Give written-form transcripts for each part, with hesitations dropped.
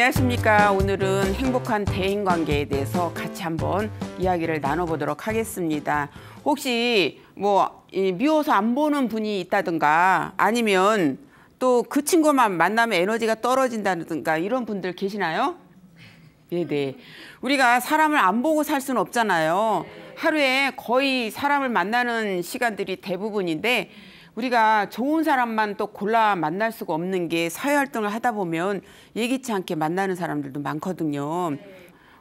안녕하십니까. 오늘은 행복한 대인관계에 대해서 같이 한번 이야기를 나눠보도록 하겠습니다. 혹시 미워서 안 보는 분이 있다든가 아니면 또 그 친구만 만나면 에너지가 떨어진다든가 이런 분들 계시나요? 네네. 우리가 사람을 안 보고 살 수는 없잖아요. 하루에 거의 사람을 만나는 시간들이 대부분인데 우리가 좋은 사람만 또 골라 만날 수가 없는 게 사회활동을 하다 보면 예기치 않게 만나는 사람들도 많거든요.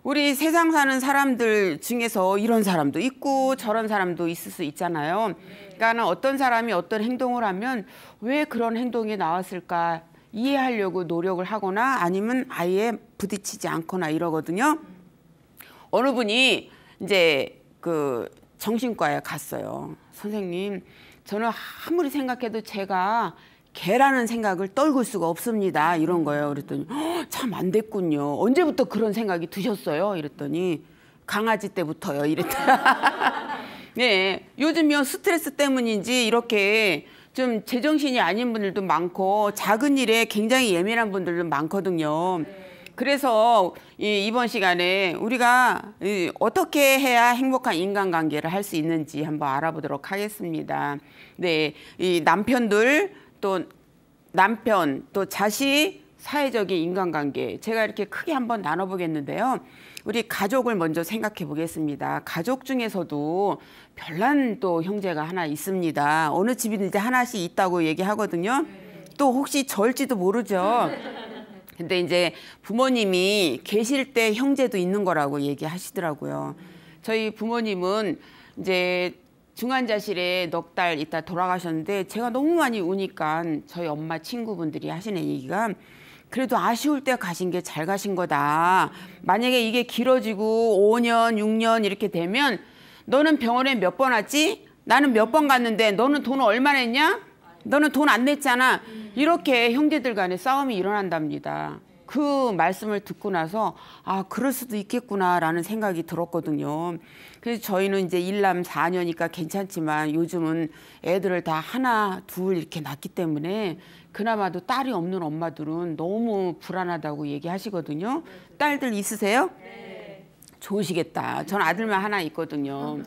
우리 세상 사는 사람들 중에서 이런 사람도 있고 저런 사람도 있을 수 있잖아요. 그러니까 어떤 사람이 어떤 행동을 하면 왜 그런 행동이 나왔을까 이해하려고 노력을 하거나 아니면 아예 부딪히지 않거나 이러거든요. 어느 분이 이제 그 정신과에 갔어요. 선생님, 저는 아무리 생각해도 제가 개라는 생각을 떨굴 수가 없습니다. 이런 거예요. 그랬더니 참 안 됐군요. 언제부터 그런 생각이 드셨어요? 이랬더니 강아지 때부터요. 이랬더니 네, 요즘요 스트레스 때문인지 이렇게 좀 제정신이 아닌 분들도 많고 작은 일에 굉장히 예민한 분들도 많거든요. 그래서 이번 시간에 우리가 어떻게 해야 행복한 인간관계를 할 수 있는지 한번 알아보도록 하겠습니다. 네, 이 남편들 또 남편 또 자식 사회적인 인간관계 제가 이렇게 크게 한번 나눠보겠는데요. 우리 가족을 먼저 생각해 보겠습니다. 가족 중에서도 별난 또 형제가 하나 있습니다. 어느 집이든지 하나씩 있다고 얘기하거든요. 또 혹시 저일지도 모르죠. 근데 이제 부모님이 계실 때 형제도 있는 거라고 얘기하시더라고요. 저희 부모님은 이제 중환자실에 넉 달 있다 돌아가셨는데 제가 너무 많이 우니까 저희 엄마 친구분들이 하시는 얘기가 그래도 아쉬울 때 가신 게 잘 가신 거다. 만약에 이게 길어지고 5년, 6년 이렇게 되면 너는 병원에 몇 번 왔지? 나는 몇 번 갔는데 너는 돈 얼마 냈냐? 너는 돈 안 냈잖아. 이렇게 형제들 간에 싸움이 일어난답니다. 그 말씀을 듣고 나서 아 그럴 수도 있겠구나라는 생각이 들었거든요. 그래서 저희는 이제 일남 4녀니까 괜찮지만 요즘은 애들을 다 하나 둘 이렇게 낳기 때문에 그나마도 딸이 없는 엄마들은 너무 불안하다고 얘기하시거든요. 딸들 있으세요? 네. 좋으시겠다. 전 아들만 하나 있거든요.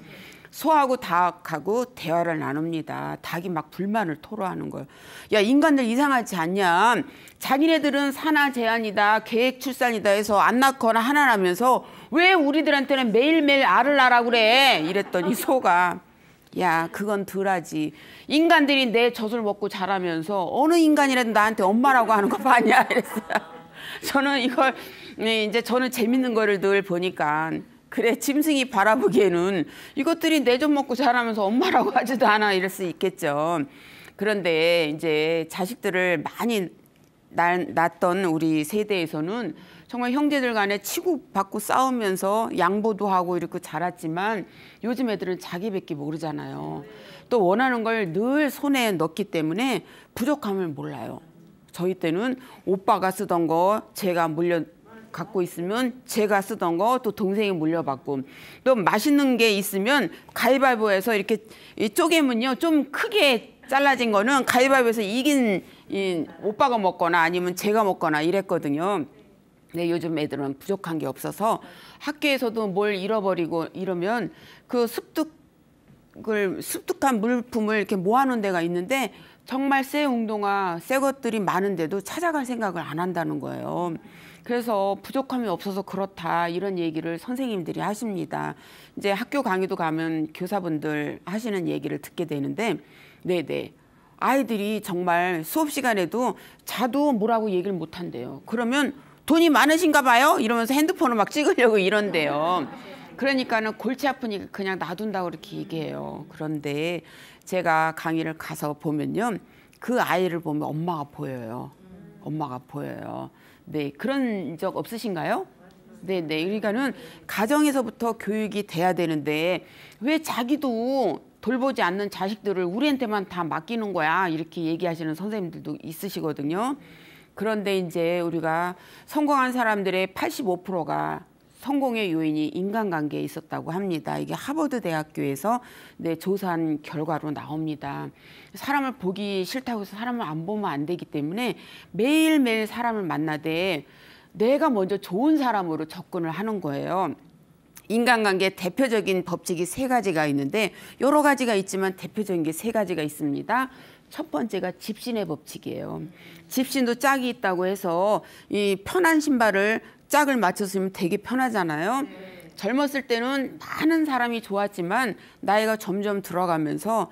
소하고 닭하고 대화를 나눕니다. 닭이 막 불만을 토로하는 거예요. 야 인간들 이상하지 않냐. 자기네들은 산하 제한이다 계획 출산이다 해서 안 낳거나 하나 나면서 왜 우리들한테는 매일매일 알을 낳으라고 그래. 이랬더니 소가 야 그건 덜하지. 인간들이 내 젖을 먹고 자라면서 어느 인간이라도 나한테 엄마라고 하는 거 봤냐 이랬어요. 저는 이걸 이제 저는 재밌는 거를 늘 보니까 그래 짐승이 바라보기에는 이것들이 내 젖 먹고 자라면서 엄마라고 하지도 않아 이럴 수 있겠죠. 그런데 이제 자식들을 많이 낳았던 우리 세대에서는 정말 형제들 간에 치고받고 싸우면서 양보도 하고 이렇게 자랐지만 요즘 애들은 자기밖에 모르잖아요. 또 원하는 걸 늘 손에 넣기 때문에 부족함을 몰라요. 저희 때는 오빠가 쓰던 거 제가 갖고 있으면 제가 쓰던 거 또 동생이 물려받고 또 맛있는 게 있으면 가위바위보해서 이렇게 쪼개면요 좀 크게 잘라진 거는 가위바위보에서 이긴 오빠가 먹거나 아니면 제가 먹거나 이랬거든요. 근데 요즘 애들은 부족한 게 없어서 학교에서도 뭘 잃어버리고 이러면 그 습득한 물품을 이렇게 모아놓은 데가 있는데 정말 새 운동화 새 것들이 많은데도 찾아갈 생각을 안 한다는 거예요. 그래서 부족함이 없어서 그렇다 이런 얘기를 선생님들이 하십니다. 이제 학교 강의도 가면 교사분들 하시는 얘기를 듣게 되는데 네네 아이들이 정말 수업 시간에도 자도 뭐라고 얘기를 못 한대요. 그러면 돈이 많으신가 봐요 이러면서 핸드폰을 막 찍으려고 이런대요. 그러니까는 골치 아프니까 그냥 놔둔다고 그렇게 얘기해요. 그런데 제가 강의를 가서 보면요 그 아이를 보면 엄마가 보여요. 엄마가 보여요. 네, 그런 적 없으신가요? 네네. 그러니까는 가정에서부터 교육이 돼야 되는데 왜 자기도 돌보지 않는 자식들을 우리한테만 다 맡기는 거야 이렇게 얘기하시는 선생님들도 있으시거든요. 그런데 이제 우리가 성공한 사람들의 85%가 성공의 요인이 인간관계에 있었다고 합니다. 이게 하버드 대학교에서 조사한 결과로 나옵니다. 사람을 보기 싫다고 해서 사람을 안 보면 안 되기 때문에 매일매일 사람을 만나되 내가 먼저 좋은 사람으로 접근을 하는 거예요. 인간관계 대표적인 법칙이 3가지가 있는데 여러 가지가 있지만 대표적인 게 3가지가 있습니다. 첫 번째가 집신의 법칙이에요. 집신도 짝이 있다고 해서 이 편한 신발을 짝을 맞췄으면 되게 편하잖아요. 젊었을 때는 많은 사람이 좋았지만 나이가 점점 들어가면서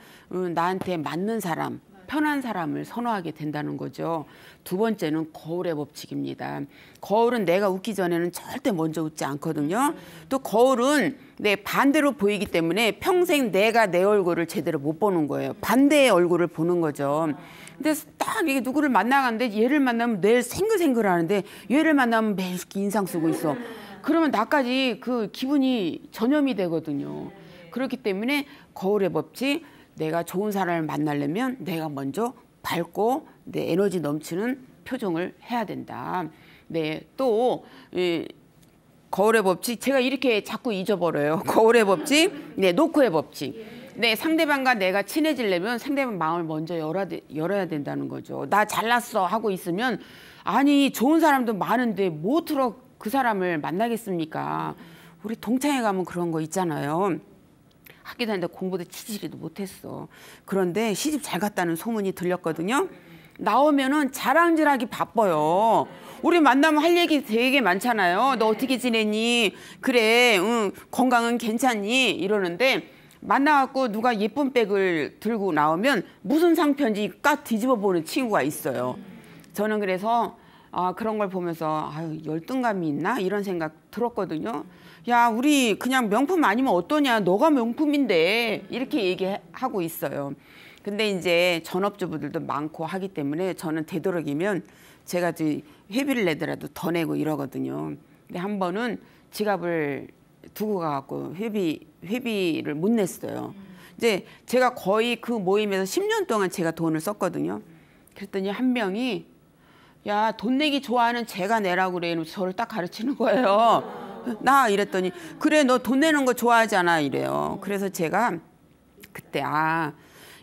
나한테 맞는 사람, 편한 사람을 선호하게 된다는 거죠. 두 번째는 거울의 법칙입니다. 거울은 내가 웃기 전에는 절대 먼저 웃지 않거든요. 또 거울은 내 반대로 보이기 때문에 평생 내가 내 얼굴을 제대로 못 보는 거예요. 반대의 얼굴을 보는 거죠. 근데 딱 이게 누구를 만나가는데 얘를 만나면 내일 생글생글 하는데 얘를 만나면 매일 이렇게 인상 쓰고 있어. 그러면 나까지 그 기분이 전염이 되거든요. 그렇기 때문에 거울의 법칙, 내가 좋은 사람을 만나려면 내가 먼저 밝고 내 에너지 넘치는 표정을 해야 된다. 네, 또 거울의 법칙 제가 이렇게 자꾸 잊어버려요. 거울의 법칙, 네, 노크의 법칙. 네, 상대방과 내가 친해지려면 상대방 마음을 먼저 열어야 된다는 거죠. 나 잘났어 하고 있으면 아니 좋은 사람도 많은데 뭐트럭 그 사람을 만나겠습니까? 우리 동창회 가면 그런 거 있잖아요. 학교 다니는데 공부도 치지리도 못했어. 그런데 시집 잘 갔다는 소문이 들렸거든요. 나오면은 자랑질하기 바빠요. 우리 만나면 할 얘기 되게 많잖아요. 너 어떻게 지냈니? 그래, 응, 건강은 괜찮니? 이러는데 만나갖고 누가 예쁜 백을 들고 나오면 무슨 상편인지 까 뒤집어 보는 친구가 있어요. 저는 그래서 그런 걸 보면서 아유, 열등감이 있나? 이런 생각 들었거든요. 야, 우리 그냥 명품 아니면 어떠냐? 너가 명품인데 이렇게 얘기하고 있어요. 근데 이제 전업주부들도 많고 하기 때문에 저는 되도록이면 제가 회비를 내더라도 더 내고 이러거든요. 근데 한 번은 지갑을 두고 가갖고 회비를 못 냈어요. 이제 제가 거의 그 모임에서 10년 동안 제가 돈을 썼거든요. 그랬더니 한 명이 야, 돈 내기 좋아하는 제가 내라고 그래. 이러면서 저를 딱 가르치는 거예요. 나 이랬더니 그래 너 돈 내는 거 좋아하잖아 이래요. 그래서 제가 그때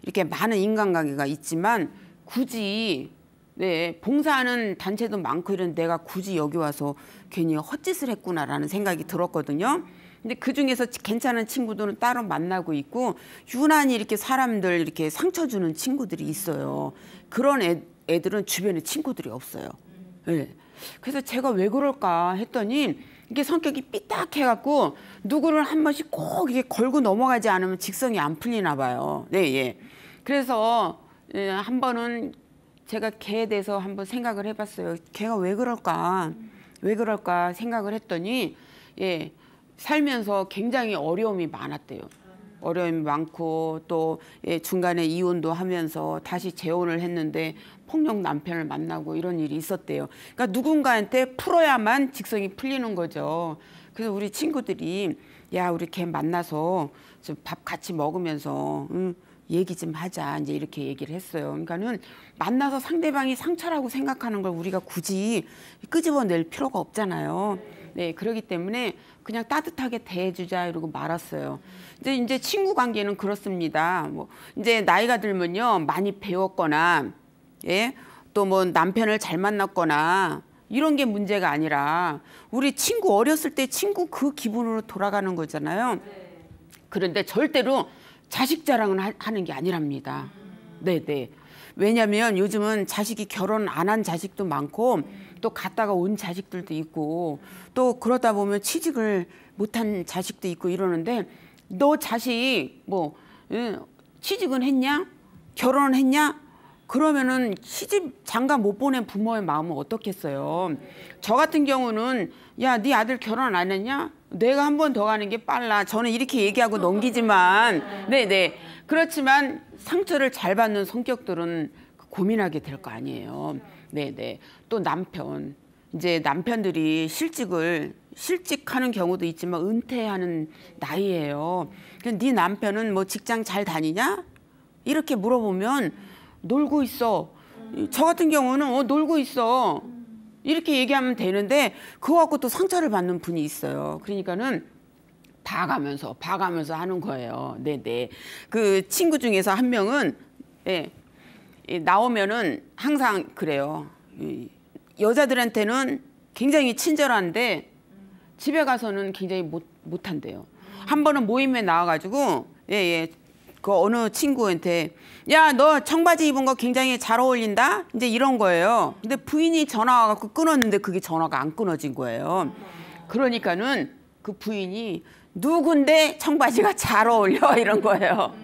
이렇게 많은 인간관계가 있지만 굳이 네, 봉사하는 단체도 많고 이런 내가 굳이 여기 와서 괜히 헛짓을 했구나라는 생각이 들었거든요. 근데 그중에서 괜찮은 친구들은 따로 만나고 있고 유난히 이렇게 사람들 이렇게 상처 주는 친구들이 있어요. 그런 애들은 주변에 친구들이 없어요. 네. 그래서 제가 왜 그럴까 했더니 이게 성격이 삐딱해갖고 누구를 한 번씩 꼭 이게 걸고 넘어가지 않으면 직성이 안 풀리나 봐요. 네, 예. 그래서 한 번은 제가 걔에 대해서 한번 생각을 해봤어요. 걔가 왜 그럴까? 왜 그럴까 생각을 했더니 예, 살면서 굉장히 어려움이 많았대요. 어려움이 많고 또 중간에 이혼도 하면서 다시 재혼을 했는데 폭력 남편을 만나고 이런 일이 있었대요. 그러니까 누군가한테 풀어야만 직성이 풀리는 거죠. 그래서 우리 친구들이 야, 우리 걔 만나서 좀 밥 같이 먹으면서 얘기 좀 하자 이제 이렇게 얘기를 했어요. 그러니까는 만나서 상대방이 상처라고 생각하는 걸 우리가 굳이 끄집어낼 필요가 없잖아요. 네, 그렇기 때문에 그냥 따뜻하게 대해주자 이러고 말았어요. 이제 친구 관계는 그렇습니다. 뭐 이제 나이가 들면요 많이 배웠거나 예, 또 뭐 남편을 잘 만났거나 이런 게 문제가 아니라 우리 친구 어렸을 때 친구 그 기분으로 돌아가는 거잖아요. 그런데 절대로 자식 자랑은 하는 게 아니랍니다. 네네. 왜냐하면 요즘은 자식이 결혼 안 한 자식도 많고 또 갔다가 온 자식들도 있고 또 그러다 보면 취직을 못한 자식도 있고 이러는데 너 자식 뭐 취직은 했냐? 결혼은 했냐? 그러면은 시집 장가 못 보낸 부모의 마음은 어떻겠어요? 저 같은 경우는 야, 네 아들 결혼 안 했냐? 내가 한 번 더 가는 게 빨라. 저는 이렇게 얘기하고 넘기지만 네네. 그렇지만 상처를 잘 받는 성격들은 고민하게 될 거 아니에요. 네네. 또 남편. 이제 남편들이 실직하는 경우도 있지만 은퇴하는 나이예요. 네 남편은 뭐 직장 잘 다니냐? 이렇게 물어보면 놀고 있어. 저 같은 경우는 놀고 있어. 이렇게 얘기하면 되는데 그거 갖고 또 상처를 받는 분이 있어요. 그러니까는 봐가면서 하는 거예요. 네네. 그 친구 중에서 한 명은 나오면은 항상 그래요. 여자들한테는 굉장히 친절한데 집에 가서는 굉장히 못한대요. 한 번은 모임에 나와가지고 그 어느 친구한테 야, 너 청바지 입은 거 굉장히 잘 어울린다? 이제 이런 거예요. 근데 부인이 전화 와갖고 끊었는데 그게 전화가 안 끊어진 거예요. 그러니까는 그 부인이 누군데 청바지가 잘 어울려? 이런 거예요.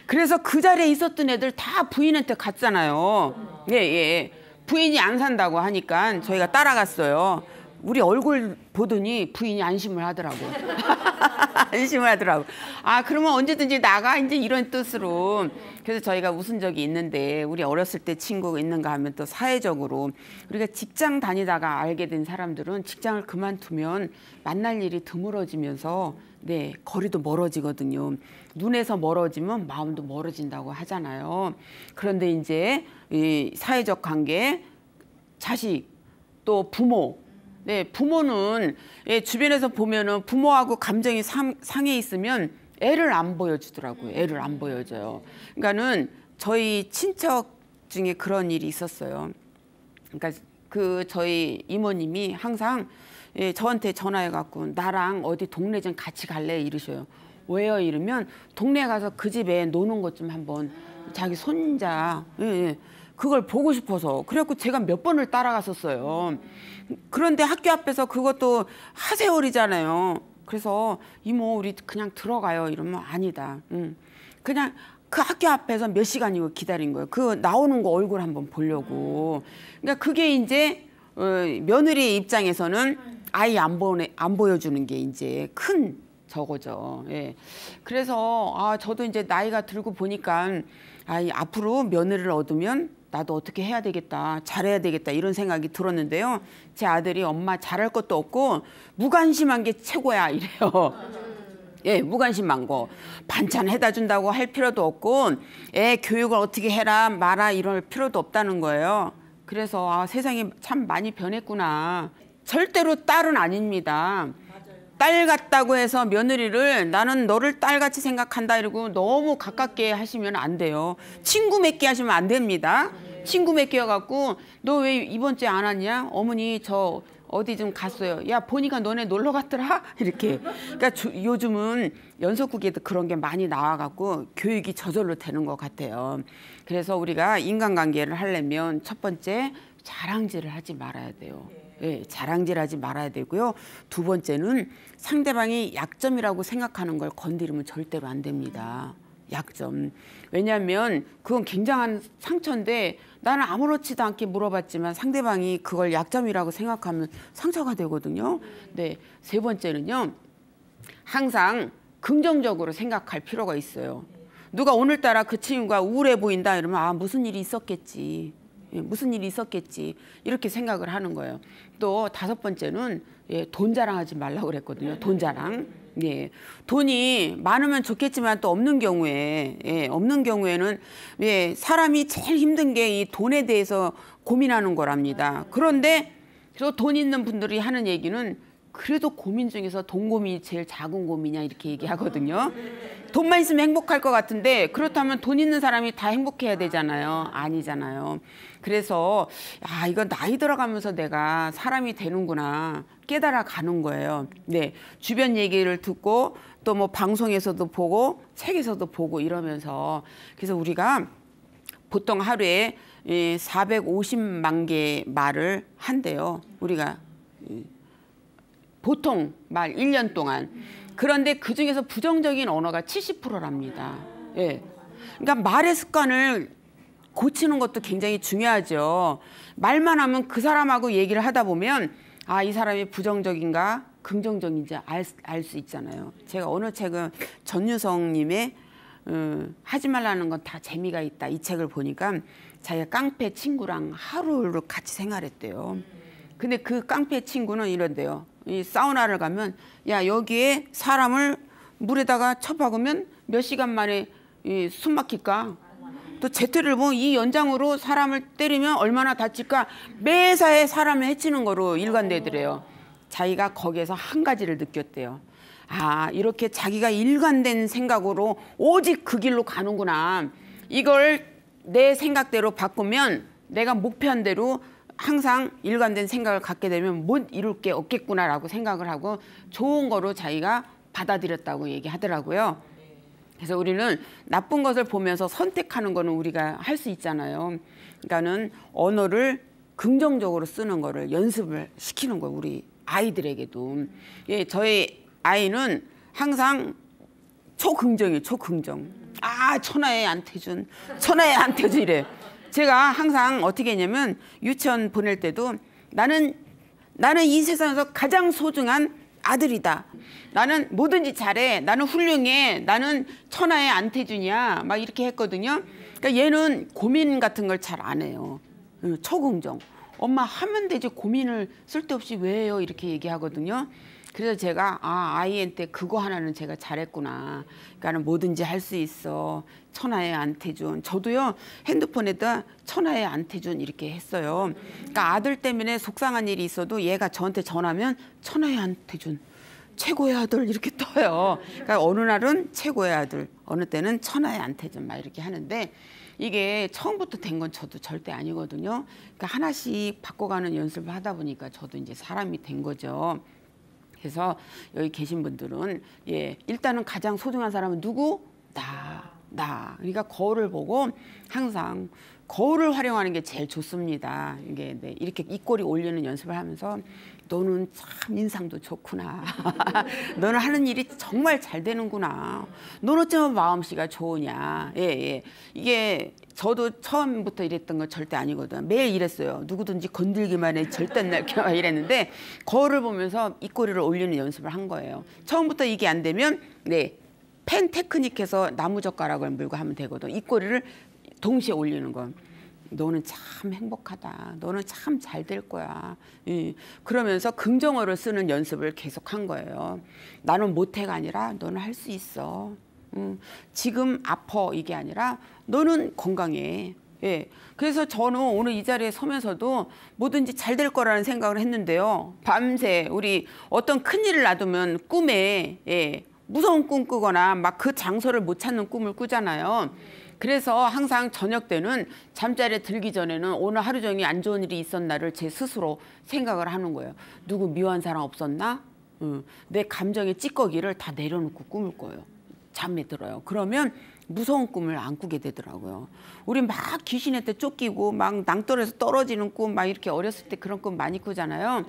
그래서 그 자리에 있었던 애들 다 부인한테 갔잖아요. 부인이 안 산다고 하니까 저희가 따라갔어요. 우리 얼굴 보더니 부인이 안심을 하더라고요. 안심을 하더라고. 아, 그러면 언제든지 나가? 이제 이런 뜻으로. 그래서 저희가 웃은 적이 있는데 우리 어렸을 때 친구가 있는가 하면 또 사회적으로 우리가 직장 다니다가 알게 된 사람들은 직장을 그만두면 만날 일이 드물어지면서 거리도 멀어지거든요. 눈에서 멀어지면 마음도 멀어진다고 하잖아요. 그런데 이제 이 사회적 관계, 자식, 또 부모, 부모는 주변에서 보면은 부모하고 감정이 상해 있으면 애를 안 보여주더라고요. 애를 안 보여줘요. 그러니까는 저희 친척 중에 그런 일이 있었어요. 그러니까 그 저희 이모님이 항상 저한테 전화해갖고 나랑 어디 동네 좀 같이 갈래 이러셔요. 왜요? 이러면 동네 가서 그 집에 노는 것 좀 한번 자기 손자 그걸 보고 싶어서 그래갖고 제가 몇 번을 따라갔었어요. 그런데 학교 앞에서 그것도 하세월이잖아요. 그래서 이모 우리 그냥 들어가요 이러면 아니다. 그냥 그 학교 앞에서 몇 시간이고 기다린 거예요. 그 나오는 거 얼굴 한번 보려고. 그러니까 그게 이제 며느리 입장에서는 아이 안 보여주는 게 이제 큰 저거죠. 그래서 저도 이제 나이가 들고 보니까 앞으로 며느리를 얻으면 나도 어떻게 해야 되겠다, 잘해야 되겠다 이런 생각이 들었는데요. 제 아들이 엄마 잘할 것도 없고 무관심한 게 최고야 이래요. 무관심한 거. 반찬 해다 준다고 할 필요도 없고 애 교육을 어떻게 해라 마라 이럴 필요도 없다는 거예요. 그래서 세상이 참 많이 변했구나. 절대로 딸은 아닙니다. 딸 같다고 해서 며느리를 나는 너를 딸같이 생각한다 이러고 너무 가깝게 하시면 안 돼요. 친구 맺게 하시면 안 됩니다. 친구 맺게 해갖고 너 왜 이번 주에 안 왔냐? 어머니 저 어디 좀 갔어요. 야 보니까 너네 놀러 갔더라? 이렇게. 그러니까 요즘은 연속극에도 그런 게 많이 나와갖고 교육이 저절로 되는 것 같아요. 그래서 우리가 인간관계를 하려면 첫 번째 자랑질을 하지 말아야 돼요. 자랑질하지 말아야 되고요. 두 번째는 상대방이 약점이라고 생각하는 걸 건드리면 절대로 안 됩니다. 약점. 왜냐하면 그건 굉장한 상처인데 나는 아무렇지도 않게 물어봤지만 상대방이 그걸 약점이라고 생각하면 상처가 되거든요. 세 번째는요. 항상 긍정적으로 생각할 필요가 있어요. 누가 오늘따라 그 친구가 우울해 보인다 이러면 무슨 일이 있었겠지. 무슨 일이 있었겠지 이렇게 생각을 하는 거예요. 또 다섯 번째는 돈 자랑하지 말라고 그랬거든요. 돈 자랑. 돈이 많으면 좋겠지만 또 없는 경우에는 사람이 제일 힘든 게 이 돈에 대해서 고민하는 거랍니다. 그런데 또 돈 있는 분들이 하는 얘기는 그래도 고민 중에서 돈 고민이 제일 작은 고민이야 이렇게 얘기하거든요. 돈만 있으면 행복할 것 같은데 그렇다면 돈 있는 사람이 다 행복해야 되잖아요. 아니잖아요. 그래서 이건 나이 들어가면서 내가 사람이 되는구나 깨달아 가는 거예요. 주변 얘기를 듣고 또 뭐 방송에서도 보고 책에서도 보고 이러면서 그래서 우리가 보통 하루에 450만 개 말을 한대요. 우리가 보통 말 1년 동안. 그런데 그중에서 부정적인 언어가 70%랍니다. 그러니까 말의 습관을 고치는 것도 굉장히 중요하죠. 말만 하면 그 사람하고 얘기를 하다 보면 이 사람이 부정적인가 긍정적인지 알 수 있잖아요. 제가 어느 책은 전유성님의 하지 말라는 건 다 재미가 있다 이 책을 보니까 자기가 깡패 친구랑 하루를 같이 생활했대요. 근데 그 깡패 친구는 이런데요. 이 사우나를 가면 여기에 사람을 물에다가 쳐박으면 몇 시간 만에 숨 막힐까? 또 제트를 보면 이 연장으로 사람을 때리면 얼마나 다칠까? 매사에 사람을 해치는 거로 일관되더래요. 자기가 거기에서 한 가지를 느꼈대요. 이렇게 자기가 일관된 생각으로 오직 그 길로 가는구나. 이걸 내 생각대로 바꾸면 내가 목표한 대로 항상 일관된 생각을 갖게 되면 못 이룰 게 없겠구나라고 생각을 하고 좋은 거로 자기가 받아들였다고 얘기하더라고요. 그래서 우리는 나쁜 것을 보면서 선택하는 거는 우리가 할 수 있잖아요. 그러니까는 언어를 긍정적으로 쓰는 거를 연습을 시키는 거예요. 우리 아이들에게도. 예, 저희 아이는 항상 초긍정이에요. 초긍정. 아, 천하의 안태준, 천하의 안태준 이래. 제가 항상 어떻게 했냐면 유치원 보낼 때도 나는 이 세상에서 가장 소중한 아들이다. 나는 뭐든지 잘해. 나는 훌륭해. 나는 천하의 안태준이야. 막 이렇게 했거든요. 그러니까 얘는 고민 같은 걸 잘 안 해요. 초긍정. 엄마 하면 되지 고민을 쓸데없이 왜 해요? 이렇게 얘기하거든요. 그래서 제가 아이한테 그거 하나는 제가 잘했구나. 그러니까 뭐든지 할 수 있어. 천하의 안태준. 저도요 핸드폰에다 천하의 안태준 이렇게 했어요. 그러니까 아들 때문에 속상한 일이 있어도 얘가 저한테 전하면 천하의 안태준. 최고의 아들 이렇게 떠요. 그러니까 어느 날은 최고의 아들, 어느 때는 천하의 안태준 막 이렇게 하는데 이게 처음부터 된 건 저도 절대 아니거든요. 그러니까 하나씩 바꿔가는 연습을 하다 보니까 저도 이제 사람이 된 거죠. 그래서 여기 계신 분들은 일단은 가장 소중한 사람은 누구? 나. 그러니까 거울을 보고 항상 거울을 활용하는 게 제일 좋습니다. 이게 이렇게 입꼬리 올리는 연습을 하면서 너는 참 인상도 좋구나. 너는 하는 일이 정말 잘 되는구나. 너는 어쩌면 마음씨가 좋으냐. 이게 저도 처음부터 이랬던 건 절대 아니거든. 매일 이랬어요. 누구든지 건들기만 해 절대 안 날게 이랬는데 거울을 보면서 입꼬리를 올리는 연습을 한 거예요. 처음부터 이게 안 되면 펜 테크닉해서 나무젓가락을 물고 하면 되거든. 입꼬리를 동시에 올리는 거. 너는 참 행복하다. 너는 참 잘 될 거야. 그러면서 긍정어를 쓰는 연습을 계속 한 거예요. 나는 못해가 아니라 너는 할 수 있어. 지금 아파 이게 아니라 너는 건강해. 그래서 저는 오늘 이 자리에 서면서도 뭐든지 잘 될 거라는 생각을 했는데요. 밤새 우리 어떤 큰일을 놔두면 꿈에 무서운 꿈 꾸거나 막 그 장소를 못 찾는 꿈을 꾸잖아요. 그래서 항상 저녁 때는 잠자리에 들기 전에는 오늘 하루 종일 안 좋은 일이 있었나를 제 스스로 생각을 하는 거예요. 누구 미워한 사람 없었나? 내 감정의 찌꺼기를 다 내려놓고 꿈을 꿔요. 잠에 들어요. 그러면 무서운 꿈을 안 꾸게 되더라고요. 우리 막 귀신한테 쫓기고 막 낭떠러에서 떨어지는 꿈 막 이렇게 어렸을 때 그런 꿈 많이 꾸잖아요.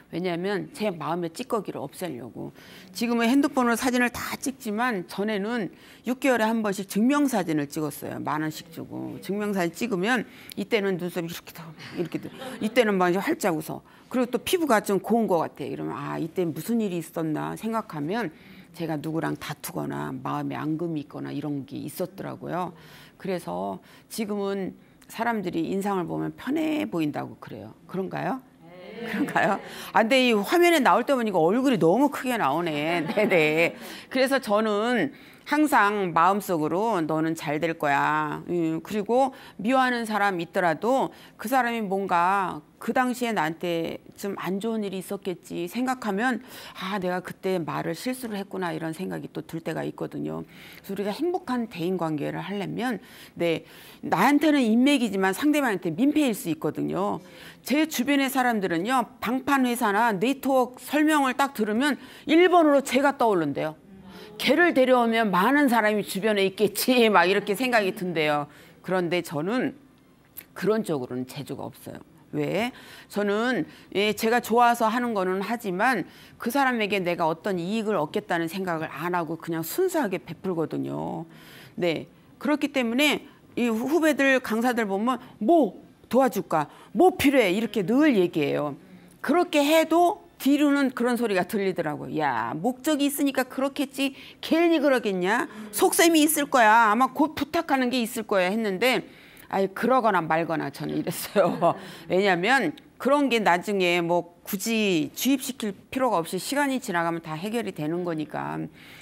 왜냐하면 제 마음의 찌꺼기를 없애려고. 지금은 핸드폰으로 사진을 다 찍지만 전에는 6개월에 한 번씩 증명사진을 찍었어요. 10,000원씩 주고. 증명사진 찍으면 이때는 눈썹이 이렇게 이때는 막 활짝 웃어. 그리고 또 피부가 좀 고운 것 같아. 이러면 이때 무슨 일이 있었나 생각하면 제가 누구랑 다투거나 마음에 앙금이 있거나 이런 게 있었더라고요. 그래서 지금은 사람들이 인상을 보면 편해 보인다고 그래요. 그런가요? 그런가요? 근데 이 화면에 나올 때 보니까 얼굴이 너무 크게 나오네. 네네. 그래서 저는 항상 마음속으로 너는 잘 될 거야. 그리고 미워하는 사람 있더라도 그 사람이 뭔가 그 당시에 나한테 좀 안 좋은 일이 있었겠지 생각하면 내가 그때 말을 실수를 했구나 이런 생각이 또 들 때가 있거든요. 그래서 우리가 행복한 대인관계를 하려면 나한테는 인맥이지만 상대방한테 민폐일 수 있거든요. 제 주변의 사람들은요. 방판회사나 네트워크 설명을 딱 들으면 1번으로 제가 떠오른대요. 걔를 데려오면 많은 사람이 주변에 있겠지 막 이렇게 생각이 든대요. 그런데 저는 그런 쪽으로는 재주가 없어요. 왜? 저는 제가 좋아서 하는 거는 하지만 그 사람에게 내가 어떤 이익을 얻겠다는 생각을 안 하고 그냥 순수하게 베풀거든요. 그렇기 때문에 이 후배들 강사들 보면 뭐 도와줄까? 뭐 필요해? 이렇게 늘 얘기해요. 그렇게 해도 뒤로는 그런 소리가 들리더라고요. 야, 목적이 있으니까 그렇겠지. 괜히 그러겠냐? 속셈이 있을 거야. 아마 곧 부탁하는 게 있을 거야 했는데 그러거나 말거나 저는 이랬어요. 왜냐하면 그런 게 나중에 뭐 굳이 주입시킬 필요가 없이 시간이 지나가면 다 해결이 되는 거니까.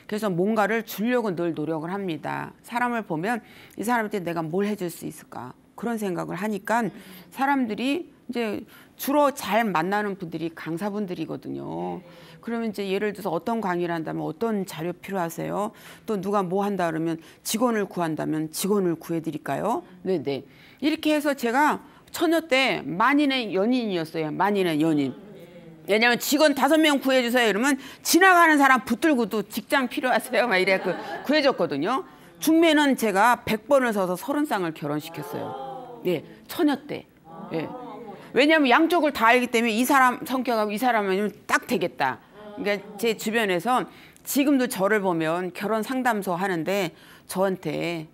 그래서 뭔가를 주려고 늘 노력을 합니다. 사람을 보면 이 사람한테 내가 뭘 해줄 수 있을까? 그런 생각을 하니까 사람들이 이제 주로 잘 만나는 분들이 강사분들이거든요. 그러면 이제 예를 들어서 어떤 강의를 한다면 어떤 자료 필요하세요? 또 누가 뭐 한다 그러면 직원을 구한다면 직원을 구해드릴까요? 네네. 이렇게 해서 제가 처녀 때 만인의 연인이었어요. 만인의 연인. 왜냐면 직원 5명 구해주세요 이러면 지나가는 사람 붙들고도 직장 필요하세요 막 이래 구해줬거든요. 중매는 제가 100번을 서서 30쌍을 결혼시켰어요. 예, 처녀 때. 예. 왜냐면 양쪽을 다 알기 때문에 이 사람 성격하고 이 사람은 딱 되겠다. 그러니까 제 주변에서 지금도 저를 보면 결혼 상담소 하는데 저한테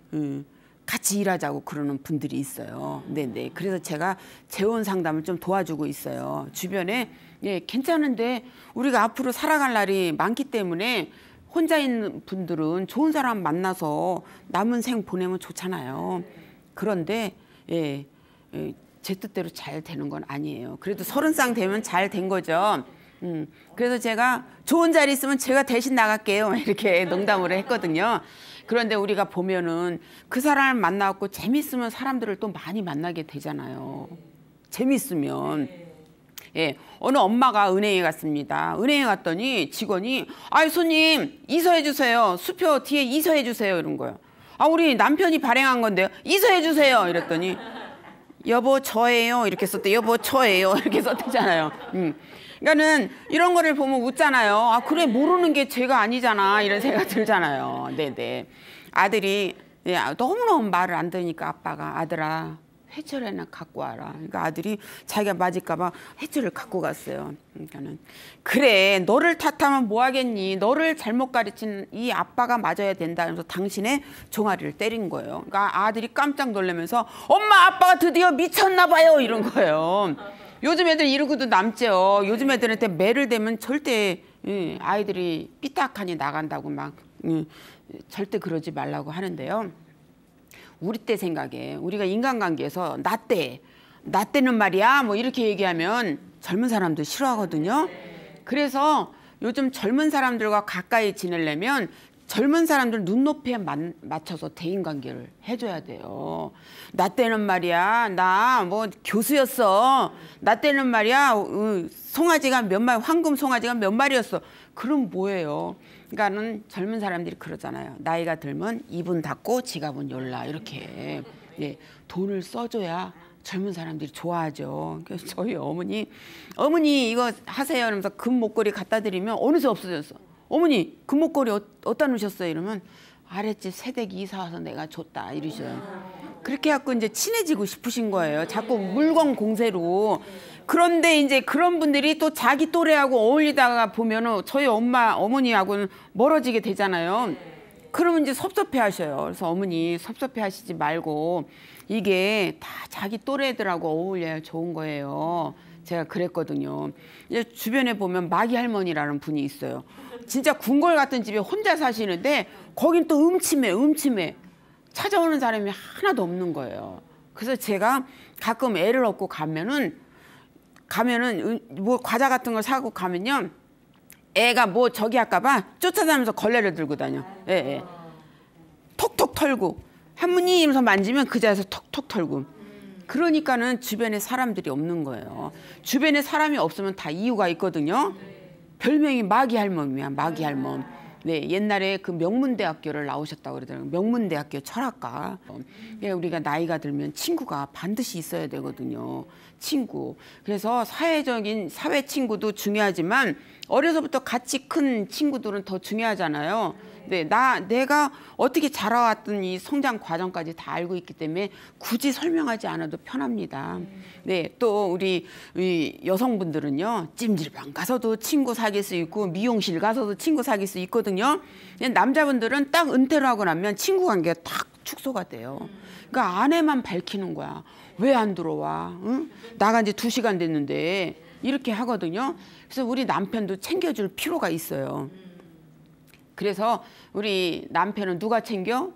같이 일하자고 그러는 분들이 있어요. 네네. 그래서 제가 재혼 상담을 좀 도와주고 있어요. 주변에 예, 괜찮은데 우리가 앞으로 살아갈 날이 많기 때문에 혼자 있는 분들은 좋은 사람 만나서 남은 생 보내면 좋잖아요. 그런데 예, 제 뜻대로 잘 되는 건 아니에요. 그래도 30쌍 되면 잘 된 거죠. 그래서 제가 좋은 자리 있으면 제가 대신 나갈게요. 이렇게 농담으로 했거든요. 그런데 우리가 보면은 그 사람을 만나고 재밌으면 사람들을 또 많이 만나게 되잖아요. 재밌으면. 예, 어느 엄마가 은행에 갔습니다. 은행에 갔더니 직원이 아이 손님 이서해 주세요. 수표 뒤에 이서해 주세요 이런 거예요. 아 우리 남편이 발행한 건데요. 이서해 주세요 이랬더니 여보 저예요 이렇게 썼대. 여보 저예요 이렇게 썼대잖아요. 그러니까는 이런 거를 보면 웃잖아요. 아 그래 모르는 게 죄가 아니잖아 이런 생각 들잖아요. 네네. 아들이 예, 너무너무 말을 안 들으니까 아빠가 아들아 회초리나 갖고 와라. 그러니까 아들이 자기가 맞을까 봐 회초리를 갖고 갔어요. 그러니까는 그래 너를 탓하면 뭐 하겠니. 너를 잘못 가르친 이 아빠가 맞아야 된다. 그래서 당신의 종아리를 때린 거예요. 그러니까 아들이 깜짝 놀라면서 엄마 아빠가 드디어 미쳤나 봐요 이런 거예요. 요즘 애들 이러고도 남죠. 요즘 애들한테 매를 대면 절대 아이들이 삐딱하니 나간다고 막 절대 그러지 말라고 하는데요. 우리 때 생각에 우리가 인간관계에서 나 때는 말이야 뭐 이렇게 얘기하면 젊은 사람들 싫어하거든요. 그래서 요즘 젊은 사람들과 가까이 지내려면 젊은 사람들 눈높이에 맞춰서 대인관계를 해줘야 돼요. 나 때는 말이야 나 뭐 교수였어. 나 때는 말이야 송아지가 몇 마리 황금 송아지가 몇 마리였어. 그럼 뭐예요. 그러니까는 젊은 사람들이 그러잖아요. 나이가 들면 입은 닫고 지갑은 열라 이렇게 예, 돈을 써줘야 젊은 사람들이 좋아하죠. 그래서 저희 어머니 이거 하세요 이러면서 금 목걸이 갖다 드리면 어느새 없어졌어. 어머니 금 목걸이 어디다 놓으셨어요? 이러면 아랫집 새댁이 이사 와서 내가 줬다 이러셔요. 그렇게 해갖고 이제 친해지고 싶으신 거예요. 자꾸 물건 공세로. 그런데 이제 그런 분들이 또 자기 또래하고 어울리다가 보면은 저희 어머니하고는 멀어지게 되잖아요. 그러면 이제 섭섭해 하셔요. 그래서 어머니 섭섭해 하시지 말고 이게 다 자기 또래들하고 어울려야 좋은 거예요. 제가 그랬거든요. 이제 주변에 보면 마기 할머니라는 분이 있어요. 진짜 궁궐 같은 집에 혼자 사시는데 거긴 또 음침해. 찾아오는 사람이 하나도 없는 거예요. 그래서 제가 가끔 애를 얻고 가면은 뭐 과자 같은 걸 사고 가면요. 애가 뭐 저기 할까봐 쫓아다니면서 걸레를 들고 다녀. 예. 톡톡 털고 할머니 이러면서 만지면 그 자리에서 톡톡 털고. 그러니까는 주변에 사람들이 없는 거예요. 주변에 사람이 없으면 다 이유가 있거든요. 별명이 마기 할멈이야. 마기 할멈. 네, 옛날에 그 명문대학교를 나오셨다고 그러더라고요. 명문대학교 철학과. 우리가 나이가 들면 친구가 반드시 있어야 되거든요. 친구. 그래서 사회 친구도 중요하지만 어려서부터 같이 큰 친구들은 더 중요하잖아요. 네, 내가 어떻게 자라왔던 이 성장 과정까지 다 알고 있기 때문에 굳이 설명하지 않아도 편합니다. 네, 또 우리 여성분들은요, 찜질방 가서도 친구 사귈 수 있고 미용실 가서도 친구 사귈 수 있거든요. 남자분들은 딱 은퇴를 하고 나면 친구 관계가 딱 축소가 돼요. 그러니까 아내만 밝히는 거야. 왜 안 들어와? 응? 나간 지 2시간 됐는데 이렇게 하거든요. 그래서 우리 남편도 챙겨줄 필요가 있어요. 그래서 우리 남편은 누가 챙겨?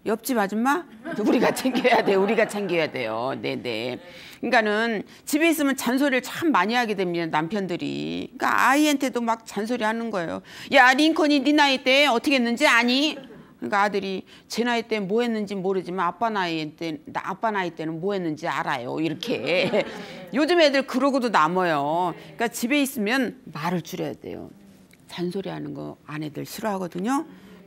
옆집 아줌마? 우리가 챙겨야 돼요. 우리가 챙겨야 돼요. 네네. 그러니까는 집에 있으면 잔소리를 참 많이 하게 됩니다. 남편들이. 그러니까 아이한테도 막 잔소리 하는 거예요. 야, 링컨이 네 나이 때 어떻게 했는지 아니? 그러니까 아들이 제 나이 때 뭐 했는지 모르지만 아빠 나이 때는 뭐 했는지 알아요. 이렇게. 요즘 애들 그러고도 남아요. 그러니까 집에 있으면 말을 줄여야 돼요. 잔소리하는 거 아내들 싫어하거든요.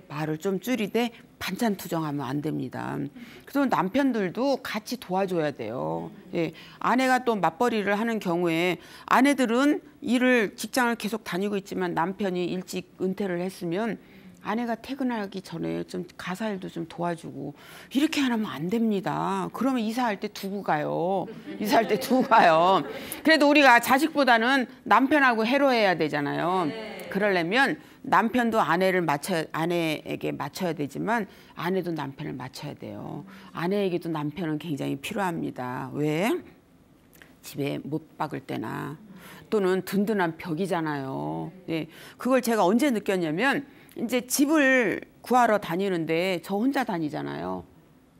말을 좀 줄이되 반찬 투정하면 안 됩니다. 그래서 남편들도 같이 도와줘야 돼요. 예, 아내가 또 맞벌이를 하는 경우에 아내들은 직장을 계속 다니고 있지만 남편이 일찍 은퇴를 했으면 아내가 퇴근하기 전에 좀 가사일도 좀 도와주고 이렇게 하면 안 됩니다. 그러면 이사할 때 두고 가요. 이사할 때 두고 가요. 그래도 우리가 자식보다는 남편하고 해로해야 되잖아요. 그러려면 남편도 아내에게 맞춰야 되지만 아내도 남편을 맞춰야 돼요. 아내에게도 남편은 굉장히 필요합니다. 왜? 집에 못 박을 때나 또는 든든한 벽이잖아요. 예, 그걸 제가 언제 느꼈냐면 이제 집을 구하러 다니는데 저 혼자 다니잖아요.